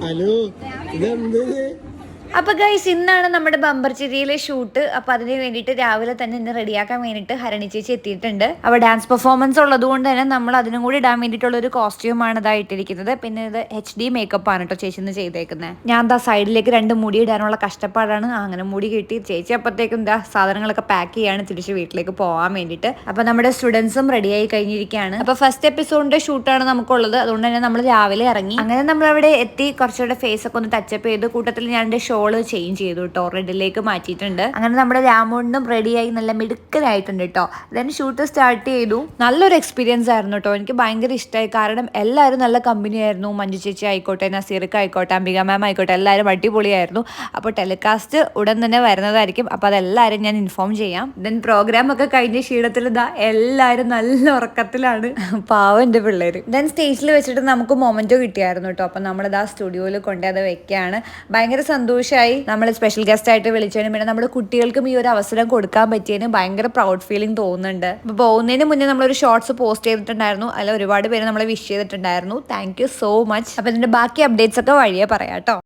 Hello ഇതെന്ത് അപ്പോൾ guys ഇന്നാണ് നമ്മുടെ ബമ്പർ ചിരിയിലെ ഷൂട്ട്. അപ്പോൾ അതിന് വേണ്ടിയിട്ട് രാവിലെ തന്നെ ഇന്ന് റെഡിയാക്കാൻ വേണ്ടിയിട്ട് ഹരണി ചേച്ചി എത്തിയിട്ടുണ്ട്. അപ്പോൾ ഡാൻസ് പെർഫോമൻസ് ഉള്ളത് കൊണ്ട് തന്നെ നമ്മൾ അതിനും കൂടി ഇടാൻ വേണ്ടിയിട്ടുള്ള ഒരു കോസ്റ്റ്യൂമാണ് ഇതായിട്ടിരിക്കുന്നത്. പിന്നെ ഇത് HD മേക്കപ്പ് ആണ് കേട്ടോ ചേച്ചി ഇന്ന് ചെയ്തേക്കുന്നത്. ഞാൻ എന്താ സൈഡിലേക്ക് 2 മുടി ഇടാനുള്ള കഷ്ടപ്പാടാണ്. അങ്ങനെ മുടി കിട്ടി ചേച്ചി അപ്പോഴത്തേക്കും എന്താ സാധനങ്ങളൊക്കെ പാക്ക് ചെയ്യാണ് തിരിച്ച് വീട്ടിലേക്ക് പോകാൻ വേണ്ടിയിട്ട്. അപ്പോൾ നമ്മുടെ സ്റ്റുഡൻസും റെഡിയായി കഴിഞ്ഞിരിക്കുകയാണ്. അപ്പോൾ ഫസ്റ്റ് എപ്പിസോഡിന്റെ ഷൂട്ടാണ് നമുക്കുള്ളത്. അതുകൊണ്ട് തന്നെ നമ്മൾ രാവിലെ ഇറങ്ങി. അങ്ങനെ നമ്മൾ അവിടെ എത്തി കുറച്ചുകൂടെ ഫേസ് ഒക്കെ ഒന്ന് ടച്ചപ്പ് ചെയ്ത് കൂട്ടത്തിൽ ഞാൻ ഷോള് ചേഞ്ച് ചെയ്തു കേട്ടോ, റെഡിലേക്ക് മാറ്റിയിട്ടുണ്ട്. അങ്ങനെ നമ്മുടെ രാമോണ്ടും റെഡിയായി നല്ല മിടുക്കനായിട്ടുണ്ട് കേട്ടോ. ദെൻ ഷൂട്ട് സ്റ്റാർട്ട് ചെയ്തു. നല്ലൊരു എക്സ്പീരിയൻസ് ആയിരുന്നു കേട്ടോ, എനിക്ക് ഭയങ്കര ഇഷ്ടമായി. കാരണം എല്ലാവരും നല്ല കമ്പനി ആയിരുന്നു. മഞ്ജു ചേച്ചി ആയിക്കോട്ടെ, നസീർക്ക് ആയിക്കോട്ടെ, അംബിക മാം ആയിക്കോട്ടെ, എല്ലാവരും അടിപൊളിയായിരുന്നു. അപ്പോൾ ടെലികാസ്റ്റ് ഉടൻ തന്നെ വരുന്നതായിരിക്കും. അപ്പോൾ അതെല്ലാവരും ഞാൻ ഇൻഫോം ചെയ്യാം. ദെൻ പ്രോഗ്രാം ഒക്കെ കഴിഞ്ഞ ക്ഷീണത്തിൽ ഇതാ എല്ലാവരും നല്ല ഉറക്കത്തിലാണ്. പാവം എൻ്റെ പിള്ളേർ. ദെൻ സ്റ്റേജിൽ വെച്ചിട്ട് നമുക്ക് മൊമെന്റോ കിട്ടിയായിരുന്നു കേട്ടോ. അപ്പോൾ നമ്മളിതാ സ്റ്റുഡിയോയിൽ കൊണ്ടേ അത് വെക്കുകയാണ്. ഭയങ്കര സന്തോഷമായി. നമ്മൾ സ്പെഷ്യൽ ഗസ്റ്റ് ആയിട്ട് വിളിച്ചതിന് പിന്നെ നമ്മുടെ കുട്ടികൾക്കും ഈ ഒരു അവസരം കൊടുക്കാൻ പറ്റിയതിന് ഭയങ്കര പ്രൗഡ് ഫീലിംഗ് തോന്നുന്നുണ്ട്. അപ്പോൾ പോകുന്നതിന് മുന്നേ നമ്മളൊരു ഷോർട്സ് പോസ്റ്റ് ചെയ്തിട്ടുണ്ടായിരുന്നു. അതിൽ ഒരുപാട് പേര് നമ്മളെ വിഷ് ചെയ്തിട്ടുണ്ടായിരുന്നു. Thank you so much. അപ്പോൾ ഇതിന്റെ ബാക്കി അപ്ഡേറ്റ്സ് ഒക്കെ വഴിയേ പറയാം കേട്ടോ.